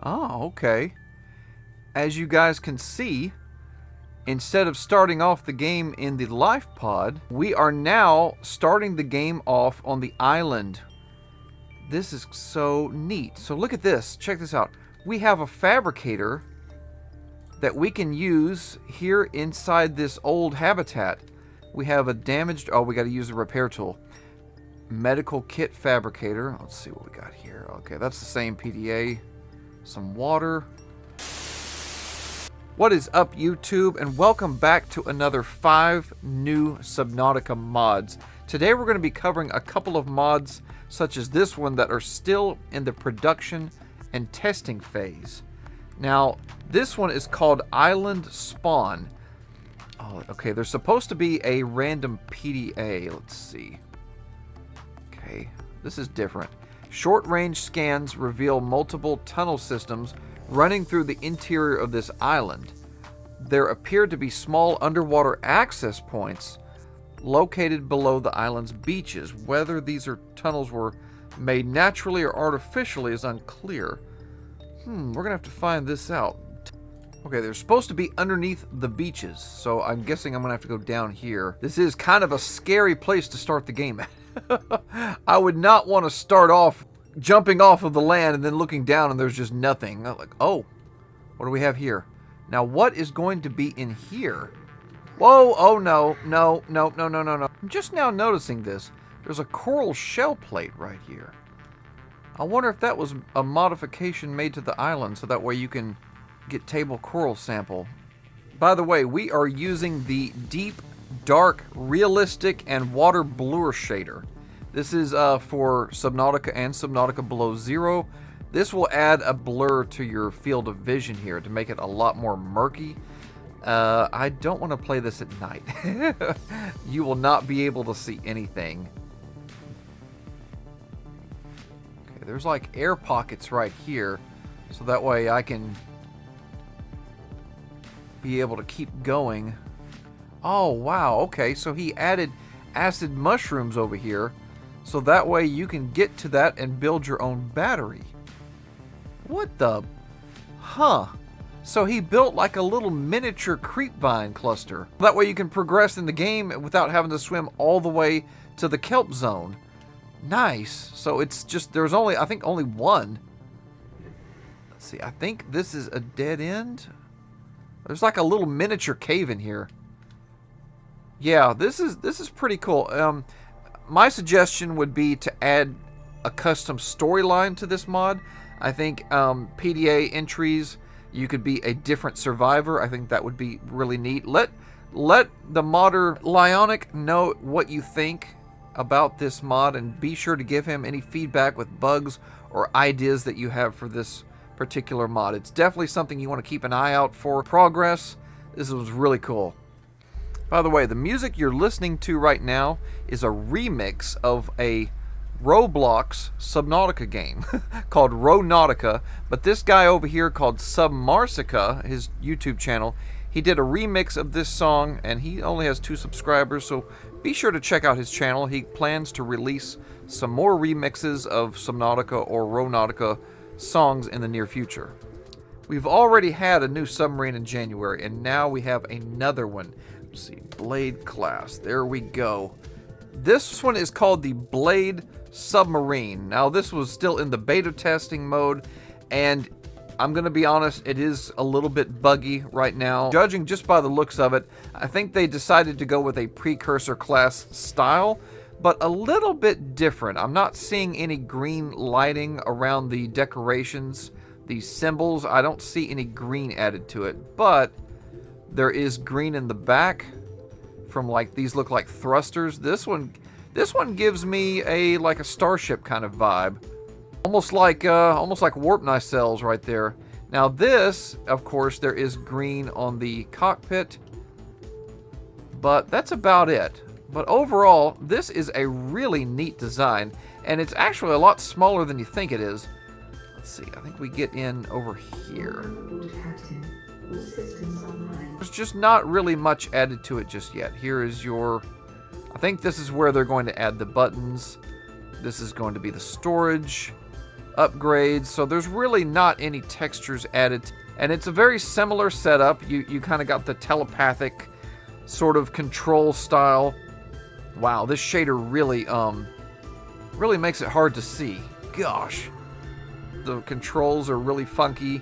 Oh, okay. As you guys can see, instead of starting off the game in the life pod, we are now starting the game off on the island. This is so neat. So look at this. Check this out. We have a fabricator that we can use here inside this old habitat. We have a damaged... Oh, we got to use a repair tool. Medical kit fabricator. Let's see what we got here. Okay, that's the same PDA. Some water. What is up, YouTube? And welcome back to another 5 new Subnautica mods. Today we're going to be covering a couple of mods such as this one that are still in the production and testing phase. Now, this one is called Island Spawn. Oh, okay, there's supposed to be a random PDA. Let's see. Okay, this is different. Short-range scans reveal multiple tunnel systems running through the interior of this island. There appear to be small underwater access points located below the island's beaches. Whether these tunnels were made naturally or artificially is unclear. We're gonna have to find this out. Okay, they're supposed to be underneath the beaches, so I'm guessing I'm gonna have to go down here. This is kind of a scary place to start the game at. I would not want to start off jumping off of the land and then looking down and there's just nothing. I'm like, oh, what do we have here? Now, what is going to be in here? Whoa, oh no, no, no, no, no, no, no. I'm just now noticing this. There's a coral shell plate right here. I wonder if that was a modification made to the island so that way you can get table coral sample. By the way, we are using the deep, dark, realistic, and water blur shader. This is for Subnautica and Subnautica Below Zero. This will add a blur to your field of vision here to make it a lot more murky. I don't want to play this at night. You will not be able to see anything. Okay, there's like air pockets right here, so that way I can be able to keep going. Oh, wow. Okay, so he added acid mushrooms over here, so that way you can get to that and build your own battery. What the? Huh. So he built like a little miniature creepvine cluster. That way you can progress in the game without having to swim all the way to the kelp zone. Nice. So it's just, there's only, I think only one. Let's see, I think this is a dead end. There's like a little miniature cave in here. Yeah, this is pretty cool. My suggestion would be to add a custom storyline to this mod. I think PDA entries, you could be a different survivor. I think that would be really neat. Let the modder Lionic know what you think about this mod, and be sure to give him any feedback with bugs or ideas that you have for this particular mod. It's definitely something you want to keep an eye out for. Progress. This was really cool. By the way, the music you're listening to right now is a remix of a Roblox Subnautica game called Ronautica, but this guy over here called Submarsica, his YouTube channel, he did a remix of this song, and he only has 2 subscribers, so be sure to check out his channel. He plans to release some more remixes of Subnautica or Ronautica songs in the near future. We've already had a new submarine in January, and now we have another one. Let's see, Blade class. There we go. This one is called the Blade Submarine. Now, this was still in the beta testing mode, and I'm going to be honest, it is a little bit buggy right now. Judging just by the looks of it, I think they decided to go with a precursor class style, but a little bit different. I'm not seeing any green lighting around the decorations, these symbols. I don't see any green added to it, but there is green in the back from, like, these look like thrusters. This one gives me a like a starship kind of vibe, almost like warp nacelles right there. Now this, of course, there is green on the cockpit, but that's about it. But overall, this is a really neat design, and it's actually a lot smaller than you think it is. Let's see, I think we get in over here. There's just not really much added to it just yet. Here is your... I think this is where they're going to add the buttons. This is going to be the storage. upgrades, so there's really not any textures added. And it's a very similar setup. You kind of got the telepathic sort of control style. Wow, this shader really makes it hard to see. Gosh. The controls are really funky.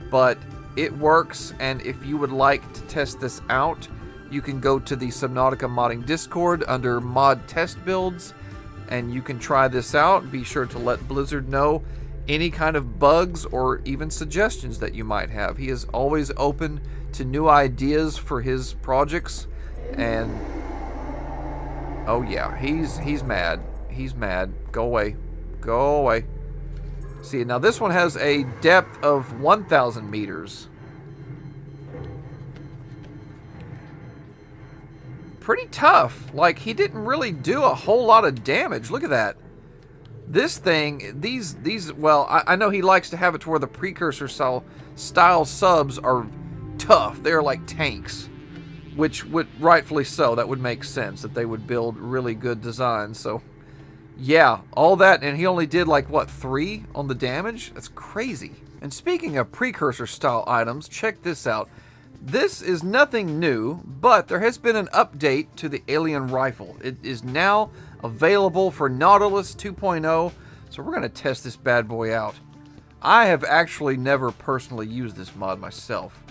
But it works, and if you would like to test this out, you can go to the Subnautica modding Discord under mod test builds, and you can try this out. Be sure to let Blizzard know any kind of bugs or even suggestions that you might have. He is always open to new ideas for his projects, and oh yeah, he's mad. He's mad. Go away. Go away. See, now this one has a depth of 1,000 meters. Pretty tough. Like, he didn't really do a whole lot of damage. Look at that. This thing, well, I know he likes to have it to where the precursor style subs are tough. They're like tanks, which would, rightfully so, that would make sense that they would build really good designs. So, yeah, all that, and he only did like, what, 3 on the damage? That's crazy. And speaking of precursor style items, check this out. This is nothing new, but there has been an update to the alien rifle. It is now available for Nautilus 2.0, so we're going to test this bad boy out. I have actually never personally used this mod myself.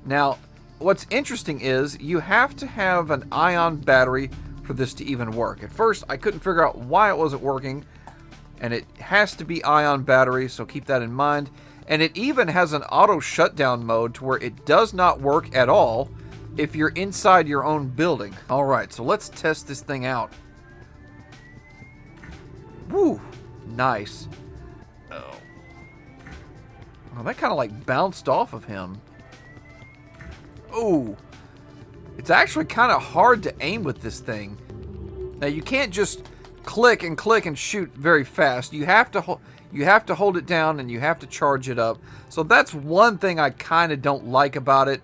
Now, what's interesting is you have to have an ion battery for this to even work. At first, I couldn't figure out why it wasn't working, and it has to be ion battery, so keep that in mind. And it even has an auto shutdown mode to where it does not work at all if you're inside your own building. All right, so let's test this thing out. Woo, nice. Oh, well, that kind of like bounced off of him. Oh, it's actually kind of hard to aim with this thing. Now you can't just click and shoot very fast. You have to hold it down and you have to charge it up. So that's one thing I kind of don't like about it.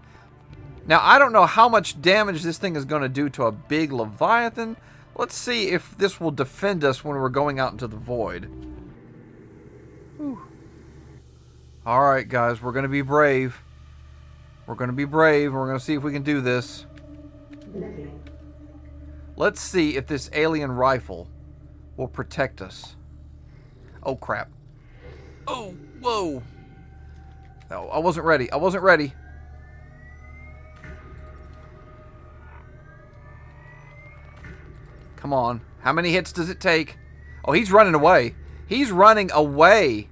Now I don't know how much damage this thing is going to do to a big Leviathan. Let's see if this will defend us when we're going out into the void. Whew. All right, guys, we're going to be brave. We're going to be brave, and we're going to see if we can do this. Let's see if this alien rifle will protect us. Oh, crap. Oh, whoa. Oh, I wasn't ready. I wasn't ready. Come on. How many hits does it take? Oh, he's running away. He's running away.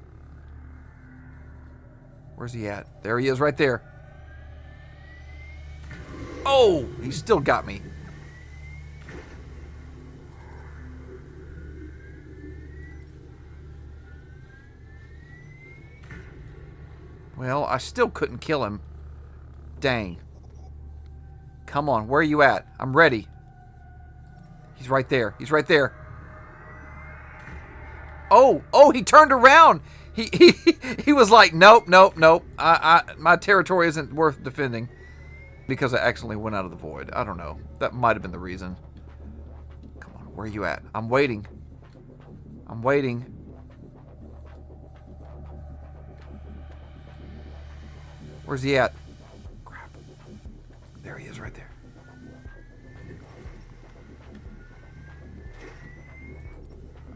Where's he at? There he is right there. Oh, he still got me. Well, I still couldn't kill him. Dang. Come on, where are you at? I'm ready. He's right there. He's right there. Oh, he turned around. He was like, nope. My territory isn't worth defending. Because I accidentally went out of the void. I don't know. That might have been the reason. Come on, where are you at? I'm waiting. I'm waiting. Where's he at? Crap. There he is right there.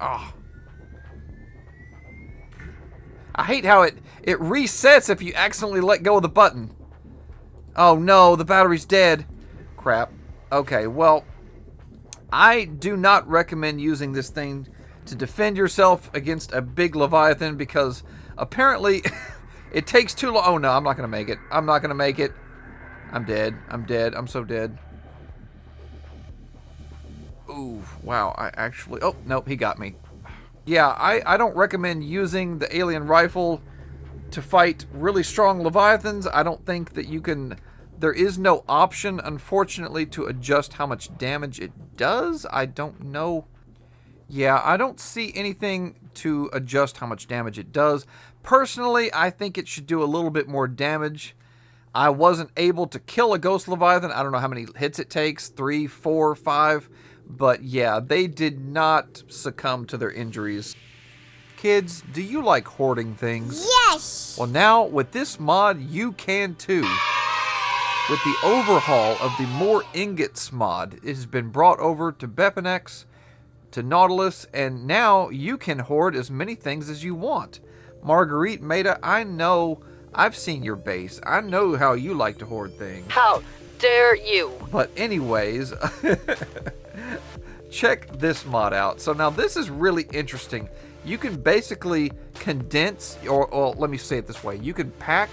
Oh. I hate how it resets if you accidentally let go of the button. Oh no, the battery's dead. Crap. Okay, well, I do not recommend using this thing to defend yourself against a big Leviathan because apparently it takes too long. Oh no, I'm not going to make it. I'm not going to make it. I'm dead. I'm dead. I'm so dead. Ooh, wow. I actually... Oh, nope, he got me. Yeah, I don't recommend using the alien rifle to fight really strong Leviathans. I don't think that you can... There is no option, unfortunately, to adjust how much damage it does. I don't know. Yeah, I don't see anything to adjust how much damage it does. Personally, I think it should do a little bit more damage. I wasn't able to kill a Ghost Leviathan. I don't know how many hits it takes, 3, 4, 5. But yeah, they did not succumb to their injuries. Kids, do you like hoarding things? Yes! Well, now with this mod, you can too. With the overhaul of the More Ingots mod, it has been brought over to Bepinex, to Nautilus, and now you can hoard as many things as you want. Marguerite, Maida, I know, I've seen your base. I know how you like to hoard things. How dare you? But anyways, check this mod out. So now this is really interesting. You can basically condense, or let me say it this way. You can pack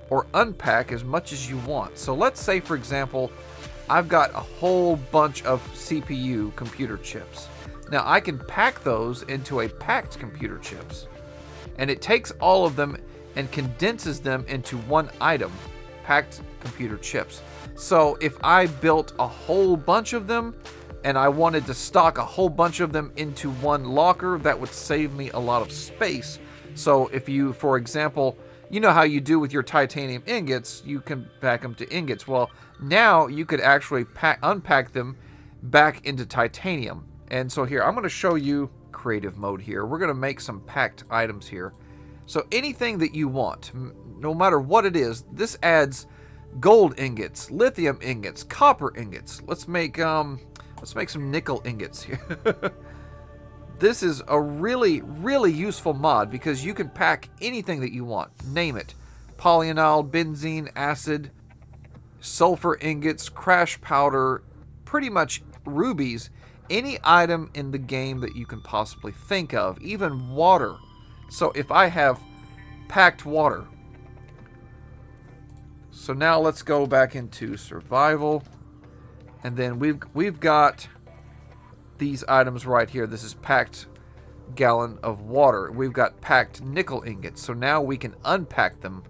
or unpack as much as you want. So let's say, for example, I've got a whole bunch of CPU computer chips. Now I can pack those into a packed computer chips. And it takes all of them and condenses them into one item, packed computer chips. So if I built a whole bunch of them and I wanted to stock a whole bunch of them into one locker, that would save me a lot of space. So if you, for example, you know how you do with your titanium ingots, you can pack them to ingots. Well, now you could actually unpack them back into titanium. And so here, I'm going to show you creative mode here. We're going to make some packed items here. So anything that you want, no matter what it is, this adds gold ingots, lithium ingots, copper ingots. Let's make some nickel ingots here. This is a really, really useful mod because you can pack anything that you want. Name it. Polyonyl, benzene, acid, sulfur ingots, crash powder, pretty much rubies. Any item in the game that you can possibly think of, even water. So if I have packed water. So now let's go back into survival. And then we've got these items right here. This is packed gallon of water. We've got packed nickel ingots. So now we can unpack them.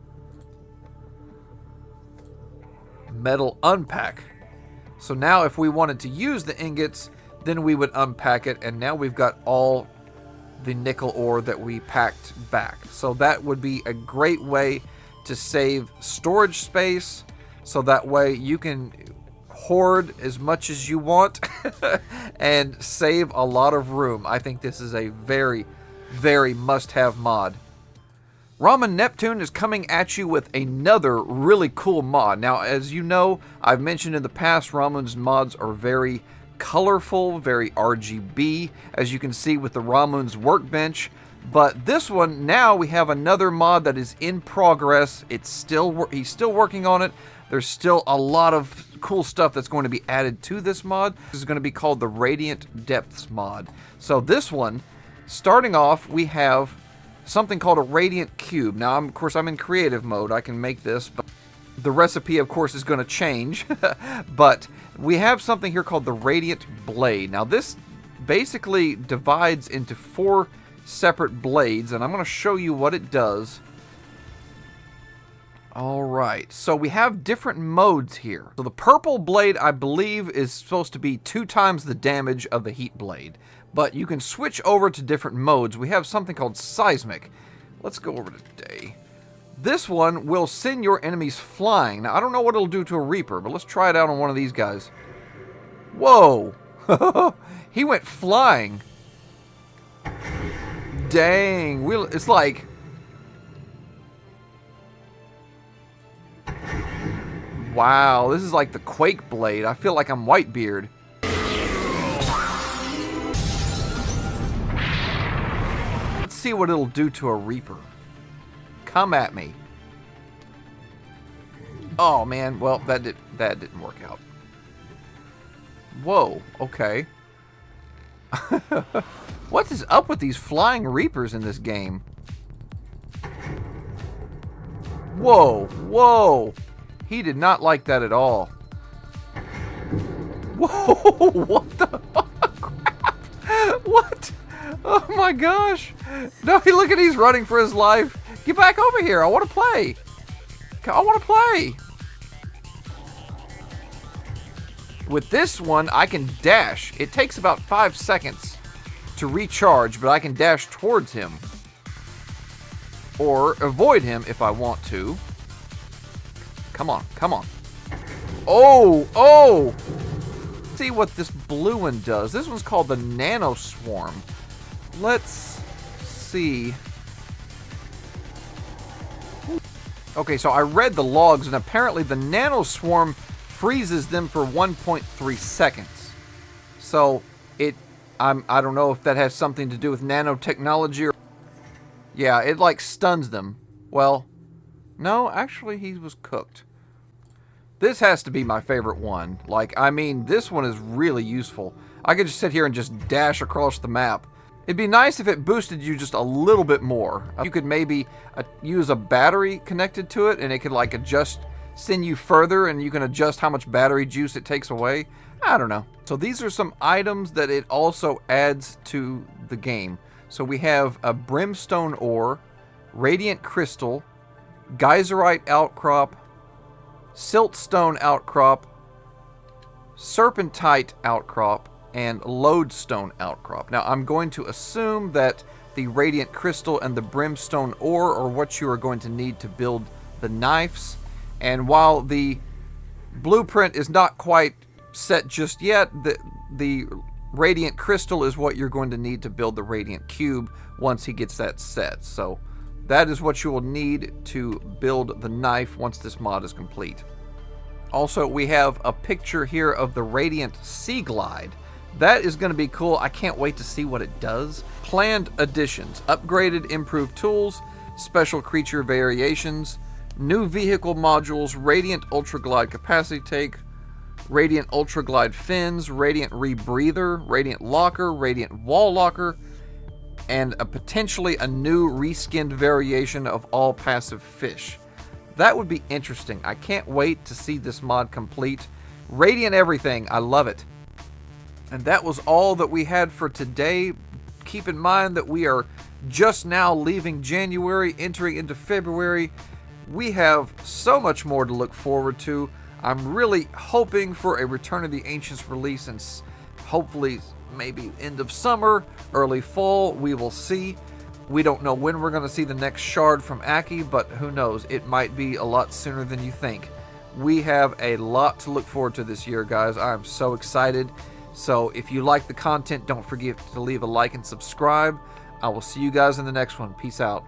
Metal unpack. So now if we wanted to use the ingots, then we would unpack it, and now we've got all the nickel ore that we packed back. So that would be a great way to save storage space, so that way you can hoard as much as you want and save a lot of room. I think this is a very, very must-have mod. Ramen Neptune is coming at you with another really cool mod. Now, as you know, I've mentioned in the past, Ramen's mods are very colorful, very RGB, as you can see with the Ramon's workbench. But this one, now we have another mod that is in progress. He's still working on it. There's still a lot of cool stuff that's going to be added to this mod. This is going to be called the Radiant Depths mod. So this one, starting off, we have something called a Radiant Cube. Now, of course, I'm in creative mode. I can make this, but the recipe, of course, is going to change. But we have something here called the Radiant Blade. Now, this basically divides into 4 separate blades, and I'm going to show you what it does. Alright, so we have different modes here. So the purple blade, I believe, is supposed to be 2 times the damage of the heat blade. But you can switch over to different modes. We have something called seismic. Let's go over today. This one will send your enemies flying. Now, I don't know what it'll do to a Reaper, but let's try it out on one of these guys. Whoa! He went flying. Dang. It's like... Wow, this is like the Quake blade. I feel like I'm Whitebeard. Let's see what it'll do to a Reaper. Come at me. Oh man, well that didn't work out. Whoa, okay. What is up with these flying Reapers in this game? Whoa, whoa. He did not like that at all. Whoa, what the crap? What? Oh my gosh. No, look at, he's running for his life. Get back over here. I want to play. I want to play. With this one, I can dash. It takes about 5 seconds to recharge, but I can dash towards him. Or avoid him if I want to. Come on, come on. Oh, oh! Let's see what this blue one does. This one's called the Nano Swarm. Let's see. Okay, so I read the logs, and apparently the nanoswarm freezes them for 1.3 seconds. So I don't know if that has something to do with nanotechnology or... Yeah, it like stuns them. Well, no, actually he was cooked. This has to be my favorite one. Like, I mean, this one is really useful. I could just sit here and just dash across the map. It'd be nice if it boosted you just a little bit more. You could maybe use a battery connected to it, and it could like send you further, and you can adjust how much battery juice it takes away. I don't know. So these are some items that it also adds to the game. So we have a brimstone ore, radiant crystal, geyserite outcrop, siltstone outcrop, serpentite outcrop, and lodestone outcrop. Now I'm going to assume that the radiant crystal and the brimstone ore are what you are going to need to build the knives. And while the blueprint is not quite set just yet, the radiant crystal is what you're going to need to build the radiant cube once he gets that set. So that is what you will need to build the knife once this mod is complete. Also, we have a picture here of the radiant sea glide. That is going to be cool. I can't wait to see what it does. Planned additions: upgraded improved tools, special creature variations, new vehicle modules, radiant ultra glide capacity tank, radiant ultra glide fins, radiant rebreather, radiant locker, radiant wall locker, and potentially a new reskinned variation of all passive fish. That would be interesting. I can't wait to see this mod complete. Radiant everything. I love it. And that was all that we had for today. Keep in mind that we are just now leaving January, entering into February. We have so much more to look forward to. I'm really hoping for a Return of the Ancients release, and hopefully maybe end of summer, early fall. We will see. We don't know when we're going to see the next shard from Aki, but who knows? It might be a lot sooner than you think. We have a lot to look forward to this year, guys. I'm so excited. So if you like the content, don't forget to leave a like and subscribe. I will see you guys in the next one. Peace out.